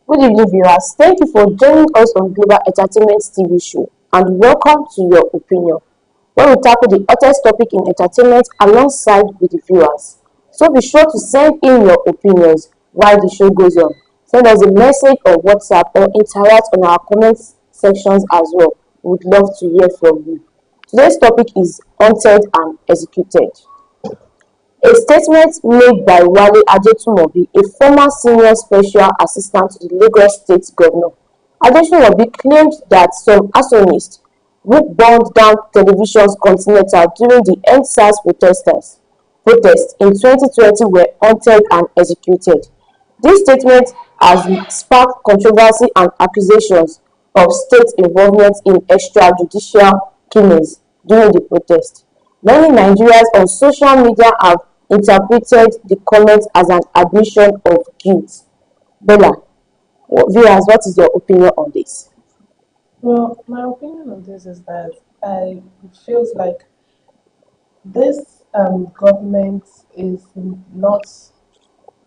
Good evening, viewers. Thank you for joining us on Global Entertainment TV show, and welcome to Your Opinion, where we tackle the hottest topic in entertainment alongside with the viewers. So be sure to send in your opinions while the show goes on. Send us a message or WhatsApp or interact on our comments sections as well. We would love to hear from you. Today's topic is haunted and executed. A statement made by Wale Adetumobi, a former senior special assistant to the Lagos State Governor, Adetumobi claimed that some arsonists who burned down televisions Continental during the EndSARS protest in 2020 were haunted and executed. This statement has sparked controversy and accusations of state involvement in extrajudicial killings during the protest. Many Nigerians on social media have interpreted the comment as an admission of guilt. Bella, viewers, what is your opinion on this? Well, my opinion on this is that it feels like this government not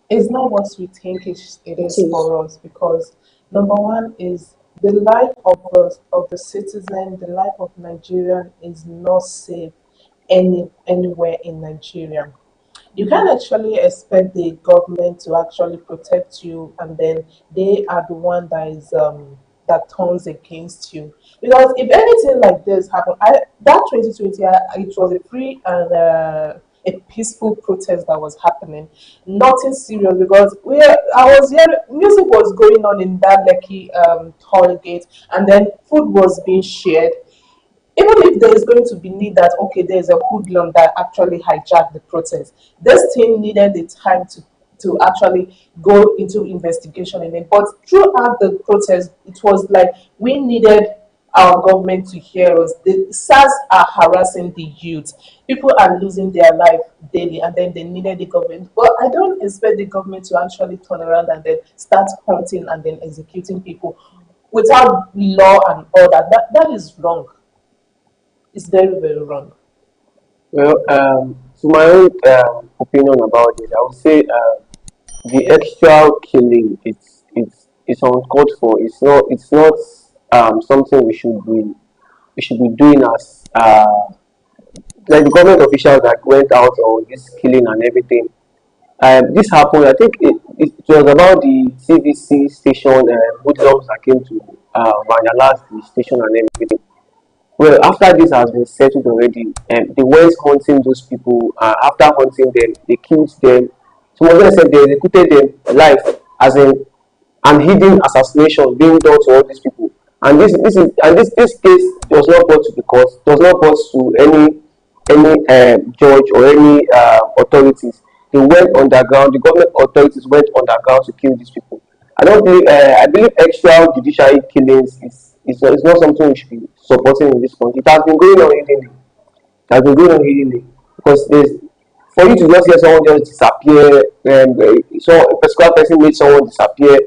is not what we think it It is is. for us, because number one is the life of the citizen, the life of Nigerian is not safe anywhere in Nigeria. You can't actually expect the government to actually protect you, and then they are the one that turns against you. Because if anything like this happened, that 2020, it was a free and a peaceful protest that was happening. Nothing serious, because I was here, music was going on in that Lekki toll gate, and then food was being shared. Even if there is going to be need that, okay, there's a hoodlum that actually hijacked the protest, this thing needed the time to actually go into investigation in it. But throughout the protest, it was like we needed our government to hear us. The SARS are harassing the youth. People are losing their life daily, and then they needed the government. But I don't expect the government to actually turn around and then start hunting and then executing people without law and order. That is wrong. It's very, very wrong. To my own opinion about it, I would say the extra killing it's uncalled for. It's not something we should be doing as like the government officials that went out on this killing and everything. This happened. I think it was about the TVC station hoodlums that came to vandalize the station and everything. Well, after this has been settled already, they went hunting those people. After hunting them, they killed them. Some of them said they executed them alive, as in an hidden assassination being done to all these people. And this case was not brought to the court, was not brought to any judge or any authorities. They went underground. The government authorities went underground to kill these people. I believe extrajudicial killings is not something we should be supporting in this country. It has been going on hiddenly. It has been going on hiddenly because there's for you to just hear someone just disappear, and so a particular person made someone disappear,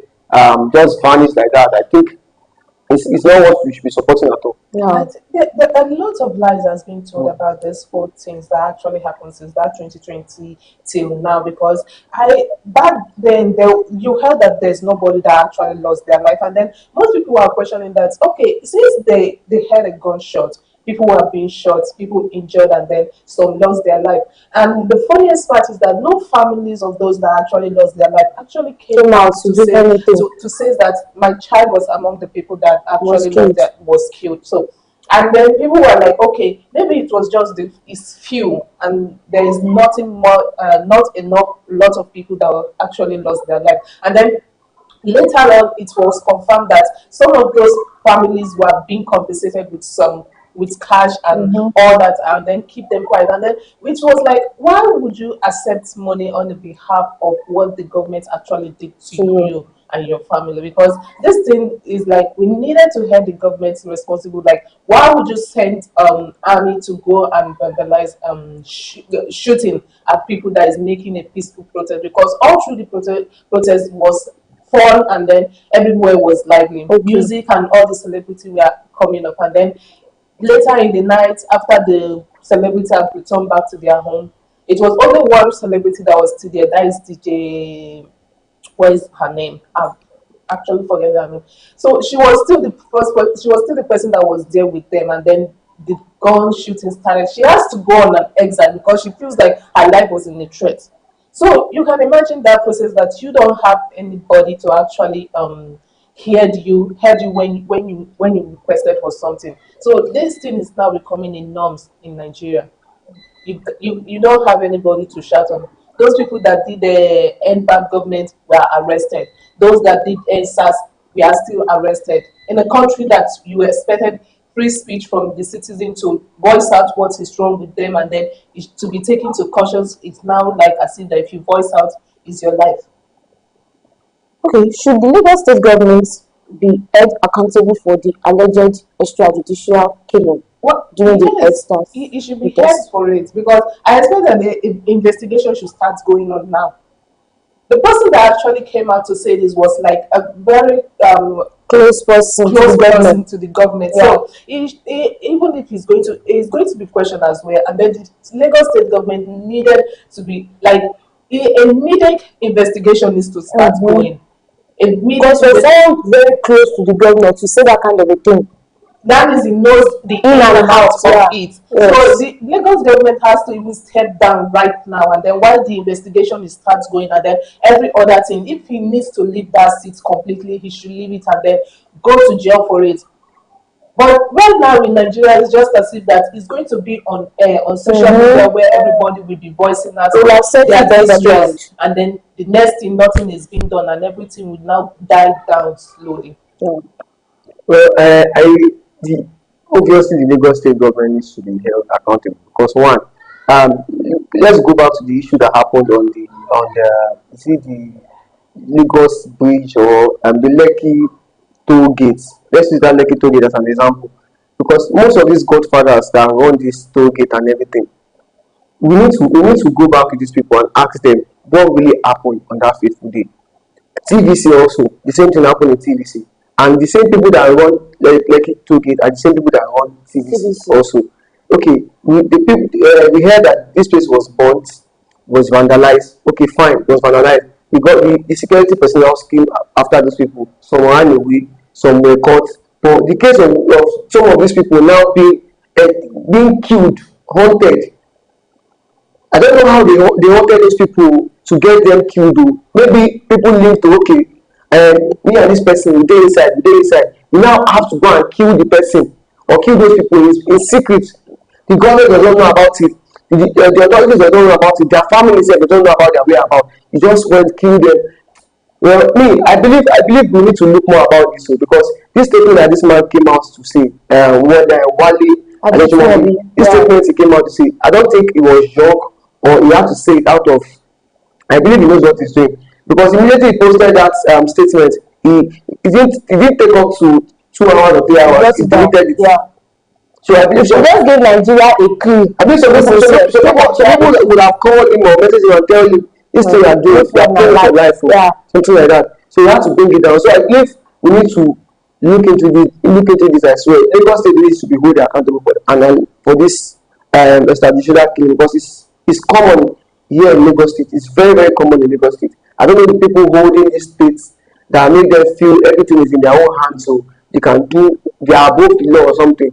just vanish like that. I think it's not what we should be supporting at all. Yeah. A lot of lies has been told about this whole things that actually happened since that 2020 till now. Because I back then you heard that there's nobody that actually lost their life, and then most people are questioning that. Okay, since they had a gunshot, people were being shot, people injured, and then some lost their life. And the funniest part is that no families of those that actually lost their life actually came Came out out to to do say anything. to say that my child was among the people that Was actually killed. was killed. So, and then people were like, okay, maybe it was just it's few, and there is nothing more, not enough, lot of people that actually lost their life. And then later on, it was confirmed that some of those families were being compensated with cash and Mhm. all that, and then keep them quiet. And then, which was like, why would you accept money on the behalf of what the government actually did to So, you and your family? Because this thing is like, we needed to have the government responsible. Like, why would you send army to go and vandalize shooting at people that is making a peaceful protest? Because all through the protest was fun, and then everywhere was lively. okay. Music and all the celebrity were coming up, and then later in the night, after the celebrity had returned back to their home, it was only one celebrity that was still there. That is DJ. What is her name? actually forget her name. So she was still the she was still the person that was there with them, and then the gun shooting started. She has to go on an exile because she feels like her life was in a threat. So you can imagine that process, that you don't have anybody to actually heard you when you requested for something. So this thing is now becoming a norms in Nigeria. You don't have anybody to shout on. Those people that did the end bad government were arrested. Those that did SARS were still arrested. In a country that you expected free speech from the citizen to voice out what is wrong with them, and then to be taken to cautions, it's now like as if that if you voice out is your life. Okay, should the Lagos state government be held accountable for the alleged extrajudicial killing What during the yes, EdSARS he should be held protest? for it, because I expect that the investigation should start going on now. The person that actually came out to say this was like a very Close person to close the government. person to the government. Yeah. So even if he's going to be questioned as well. And then the Lagos state government needed to be like a immediate investigation needs to start going. Because for someone very close to the government to say that kind of a thing. That means he knows the in and out of yeah. it. Yes. So the Lagos government has to even step down right now, and then while the investigation is starts going, and then every other thing, if he needs to leave that seat completely, he should leave it and then go to jail for it. But right now in Nigeria, it's just as if that it's going to be on social media where everybody will be voicing out They will accept their it on the ground. distress, and then the next thing, nothing is being done, and everything will now die down slowly. Yeah. Well, the obviously the Lagos state government needs to be held accountable because one, let's go back to the issue that happened on the is it the Lagos bridge or the Lekki toll gates. Let's use that Lekki toll gate as an example because most of these godfathers that run this toll gate and everything, we need to go back to these people and ask them what really happened on that fateful day. TVC also, the same thing happened in TVC. And the same people that run like Toolgate are the same people that run TVC also. Okay, we heard that this place was burnt, was vandalized. Okay, fine, it was vandalized. We got the security personnel came after those people. Some ran away, some were caught. But the case of some of these people now being killed, haunted, I don't know how they wanted those people to get them killed. Though. Maybe people live to okay, and me and this person we dey inside. We now have to go and kill the person or kill those people in secret. The government does not know about it. The authorities don't know about it. Their families they don't know about their whereabouts. You just went kill them. Well, I believe we need to look more about this because this statement that this man came out to say, when Wale, this statement he came out to say, I don't think it was joke or he had to say it out of. I believe he knows what he's doing because immediately he posted that statement, he didn't take up to 2 hours or 3 hours. He deleted it. Yeah. So I believe so. Just give Nigeria a clue. I believe some people would have called him or messaged him and tell him this thing you are doing, you are paying for life or something like that. So you have to bring it down. So I believe we need to look into this as well. Lagos State needs to be held accountable for this extrajudicial killing because it's common here in Lagos State. It's very, very common in Lagos State. I don't know the people holding these states that make them feel everything is in their own hands, so they are above the law or something.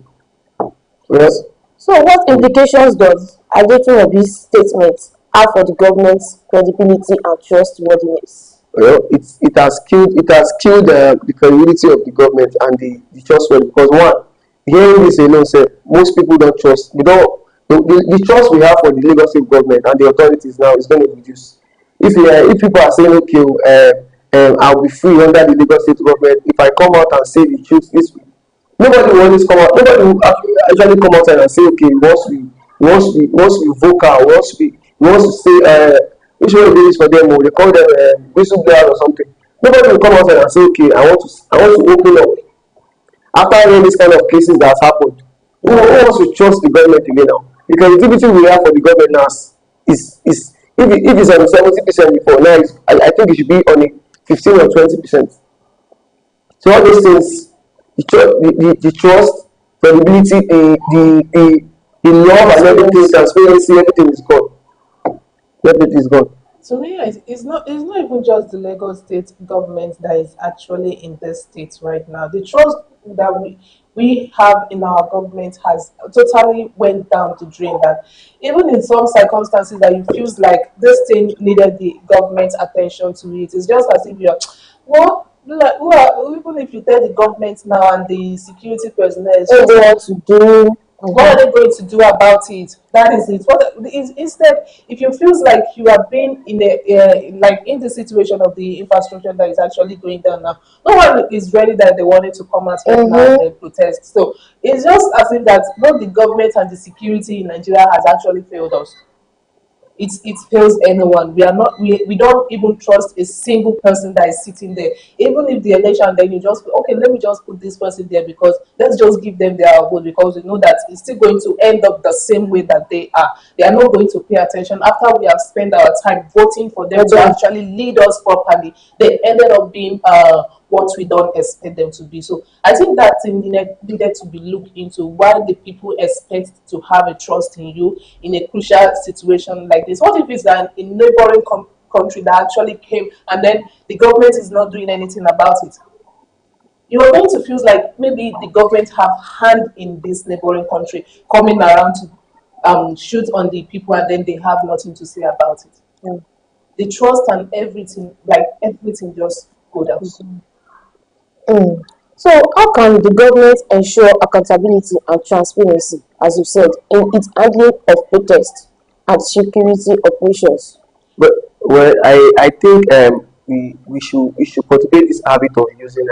Yes. So what implications does adopting of these statements have for the government's credibility and trustworthiness? Well, it has killed the credibility of the government and the trustworthiness because one, hearing this alone said most people don't trust. The trust we have for the Lagos State government and the authorities now is going to reduce. If people are saying okay, I'll be free under the Lagos State government if I come out and say the truth this week. Nobody will always come out. Nobody will actually come outside and say, okay, once we vocal, once to say, which one do this for them, or they call them whistleblowers or something. Nobody will come outside and say, okay, I want to open up. After hearing this kind of cases that has happened, who wants to trust the government again now? The credibility we have for the government now is if it's on 70% before, now I think it should be on a 15 or 20%. So all those things. The trust, credibility, the love and everything, transparency, everything is gone. Everything is gone. To me, it's not even just the Lagos state government that is actually in this state right now. The trust that we have in our government has totally went down the drain. That even in some circumstances that you feels like this thing needed the government's attention to it, it's just as if you're well. Like, even if you tell the government now and the security personnel, it's What just they want to do. what are they going to do about it? That is it. Instead, if you feel like you have been in like in the situation of the infrastructure that is actually going down now, no one is ready that they wanted to come out right now and protest. So it's just as if that both the government and the security in Nigeria has actually failed us. It fails anyone. We don't even trust a single person that is sitting there. Even if the election, then you just okay, let me just put this person there because let's just give them their vote because we know that it's still going to end up the same way that they are. They are not going to pay attention after we have spent our time voting for them to actually lead us properly. They ended up being what we don't expect them to be. So I think that thing needed to be looked into. Why the people expect to have a trust in you in a crucial situation like this? What if it's a neighboring country that actually came and then the government is not doing anything about it? You are going to feel like maybe the government have hand in this neighboring country coming around to shoot on the people and then they have nothing to say about it. The trust and everything, like everything just go down. So how can the government ensure accountability and transparency, as you said, in its handling of protests and security operations? But well, I think we should cultivate this habit of using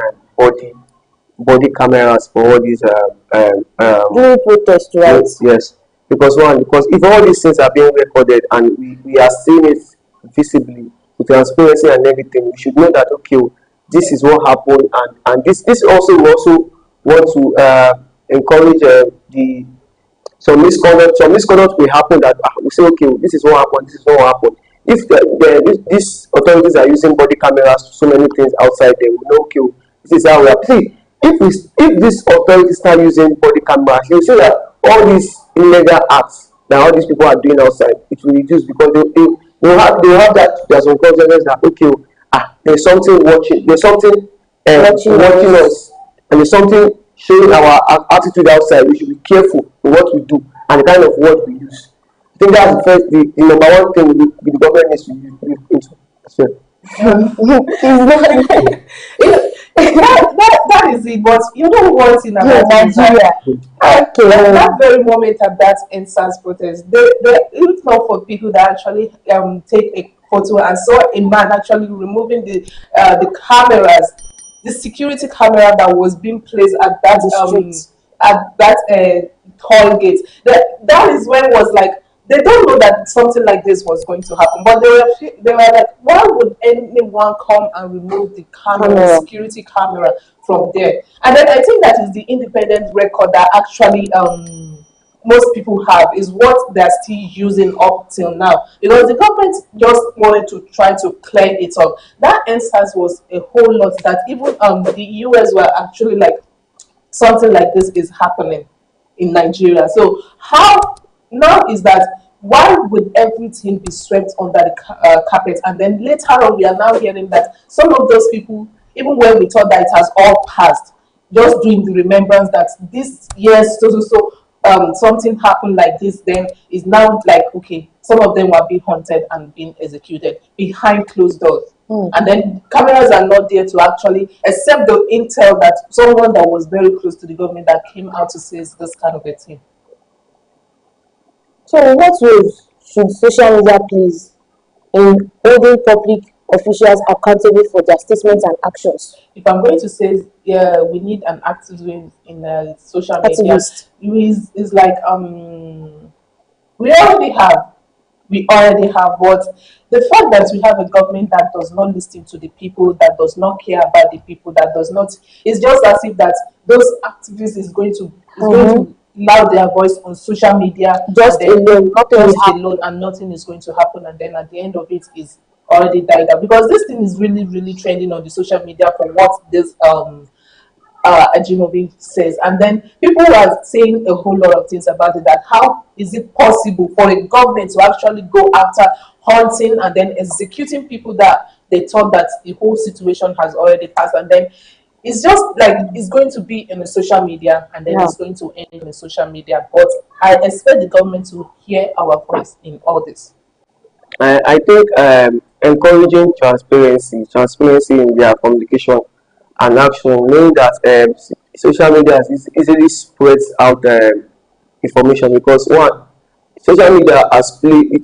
body cameras for all these During protest, right? yes, because if all these things are being recorded and we are seeing it visibly with transparency and everything, we should know that okay, this is what happened, and this also we also want to encourage the some misconduct will happen that we say okay, this is what happened, this is what happened. If these authorities are using body cameras to so many things outside, they will know okay, this is how we are. See, if these authorities start using body cameras, you see that all these illegal acts that all these people are doing outside, it will reduce because they will have that there's some consciousness that okay, there's something watching, there's something watching us, and there's something showing our attitude outside. We should be careful with what we do and the kind of word we use. I think that's the number one thing the government needs to use into as well. That is it. But you know one thing about Nigeria. that very moment at that NSAS protest, if not for people that actually take a photo and saw a man actually removing the cameras, the security camera that was being placed at that toll gate. That is when it was like they don't know that something like this was going to happen, but they were like, why would anyone come and remove the security camera from there? And then I think that is the independent record that actually most people have is what they're still using up till now, because the government just wanted to try to clear it up. That answers was a whole lot that even the US were actually like something like this is happening in Nigeria. So how now is that why would everything be swept under the carpet, and then later on we are now hearing that some of those people, even when we thought that it has all passed, just doing the remembrance that this years something happened like this, then is now like okay, some of them were being haunted and being executed behind closed doors. And then cameras are not there to actually accept the intel that someone that was very close to the government that came out to say this kind of a thing. So in what ways should social media please in holding public officials accountable for their statements and actions? If I'm going to say, yeah, we need an activist in social media, is like we already have, but the fact that we have a government that does not listen to the people, that does not care about the people, that does not, it's just as if that those activists is going to loud their voice on social media just alone, and nothing is going to happen, and then at the end of it is already died out, because this thing is really really trending on the social media for what this Ajimobi says, and then people are saying a whole lot of things about it, that how is it possible for a government to actually go after hunting and then executing people that they thought that the whole situation has already passed, and then it's just like it's going to be in the social media, and then Yeah. it's going to end in the social media. But I expect the government to hear our voice in all this. I think encouraging transparency in their communication and action, knowing that social media easily spreads out information, because one, social media has played a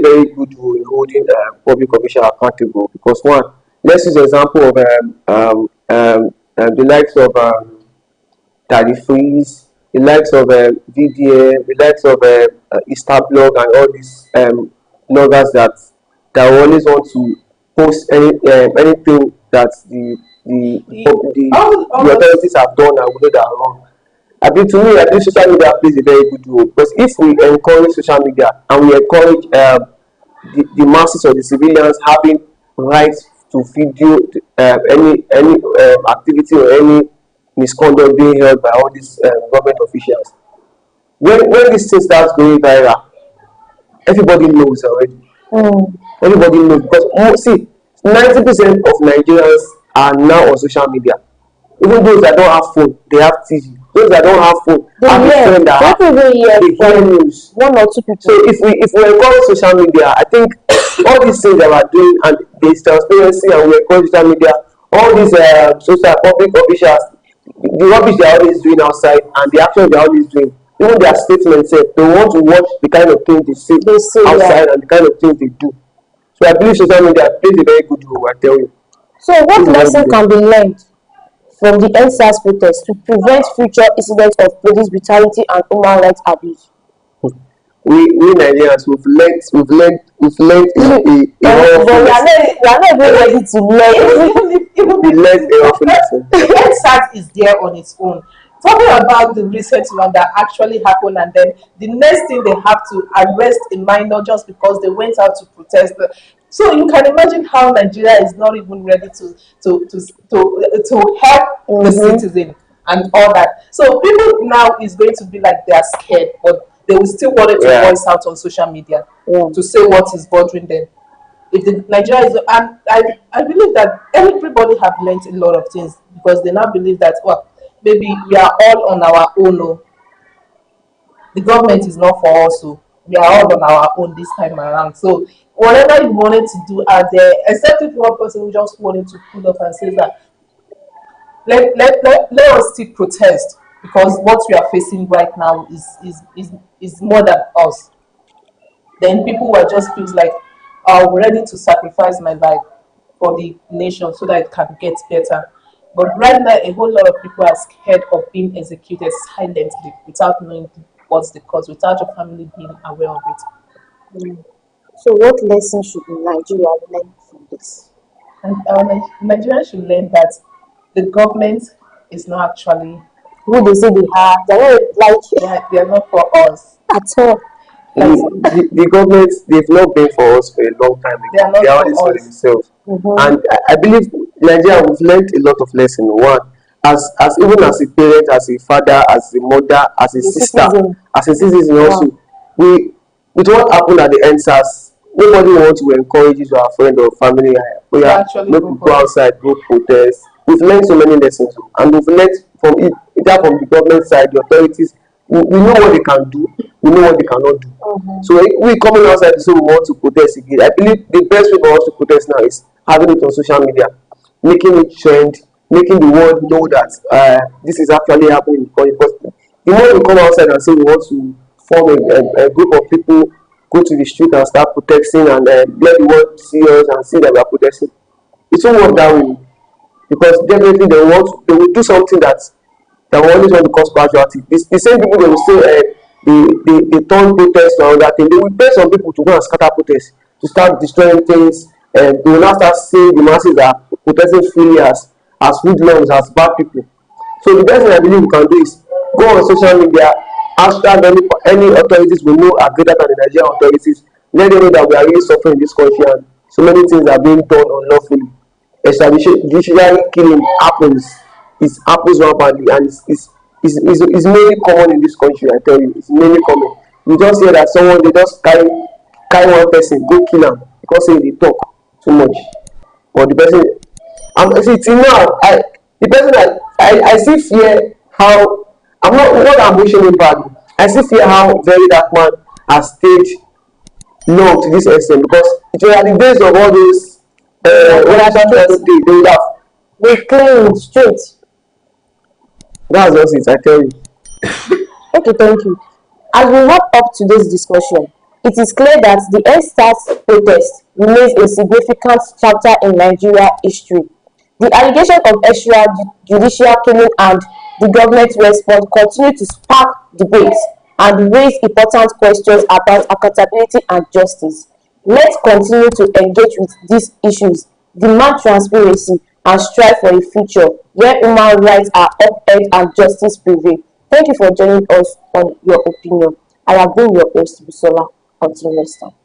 very good role in holding public officials accountable. Because one, let's use the example of the likes of Daddy Freeze, the likes of VDM, the likes of Instablog, and all these bloggers that always want to post anything that the All of authorities have done and we know that are wrong. To me, I think social media plays a very good role, because if we encourage social media and we encourage the masses or the civilians having rights to video any activity or any misconduct being held by all these government officials, when this thing starts going viral, everybody knows already. Mm. Everybody knows, because see, 90% of Nigerians are now on social media. Even those that don't have phone, they have TV. Those that don't have phone They have a hear, friend that don't even hear they hear from news. one or two So people. if we encourage social media, I think all these things that we're doing, and there's transparency, and we encourage social media, all these social public officials, the rubbish they're always doing outside and the actions they're always doing, even their statements, they want to watch the kind of things they say They say, yeah. outside and the kind of things they do. So I believe social media plays a very good role, I tell you. So what Plays a very lesson good role. can be learned from the NSAS protest to prevent future incidents of police brutality and human rights abuse? We Nigerians, we've learned a But horrible lesson. we are not even ready to learn. We learned a horrible lesson. the NSAT is there on its own. Talking about the recent one that actually happened, and then the next thing they have to arrest a minor just because they went out to protest. So you can imagine how Nigeria is not even ready to help the citizen and all that. So people now is going to be like they are scared, but they will still want to Yeah. voice out on social media Yeah. to say what is bothering them. If the Nigeria is, and I believe that everybody have learned a lot of things, because they now believe that, well, maybe we are all on our own. Oh, the government is not for us, so we are all on our own this time around. So whatever you wanted to do out there, except if one person just wanted to pull up and say that let us still protest, because what we are facing right now is more than us. Then people were just feels like, I'm ready to sacrifice my life for the nation so that it can get better. But right now, a whole lot of people are scared of being executed silently without knowing what's the cause, without your family being aware of it. So what lesson should Nigeria learn from this? And Nigerians should learn that the government is not actually, Who they say they are, they are not like they are not for us. at all. Like, The government, they've not been for us for a long time they are ago. not They are for always for us. themselves. Mm-hmm. And I believe Nigeria, we've learned a lot of lessons. One, as even as a parent, as a father, as a mother, as a The sister, citizen. as a citizen Yeah. also, we with what happened at the NSAS, nobody wants to encourage you, our friend or family. Oh yeah, Actually make go we for go it. outside, go protest. We've learned so many lessons, and we've learned from it, either from the government side, the authorities. We know what they can do, we know what they cannot do. Mm-hmm. So we coming outside to say we want to protest again. I believe the best way for us to protest now is having it on social media, making it trend, making the world know that this is actually happening in the country. Because the more we come outside and say we want to form a group of people, go to the street and start protesting, and let the world see us and see that we are protesting, it won't work that way. Because definitely they will do something that will always want to cause casualty. The same people, they will say they turn protest to another thing. They will pay some people to go and scatter protest, to start destroying things, and they will now start seeing the masses that are protesting freely as hoodlums, as bad people. So the best thing I believe we can do is go on social media, hashtag any authorities we know are greater than the Nigerian authorities, let them know that we are really suffering in this country, and so many things are being done unlawfully. Judiciary killing happens rampantly, and it's mainly common in this country. I tell you, it's mainly common. You just hear that someone, they just carry one person, go kill him, because say they talk too much. But the person, see till now, the person I still fear how I'm not wishing him bad. I still fear how very that man has stayed long to this extent because it was at the base of all those when I started to they would have. They claim straight. That's just it, I tell you. Okay, thank you. As we wrap up today's discussion, it is clear that the EndSARS protest remains a significant chapter in Nigeria history. The allegation of extrajudicial killing and the government's response continue to spark debates and raise important questions about accountability and justice. Let's continue to engage with these issues, demand transparency, and strive for a future where human rights are upheld and justice prevails. Thank you for joining us on Your Opinion. I have been your host, Busola. Until next time.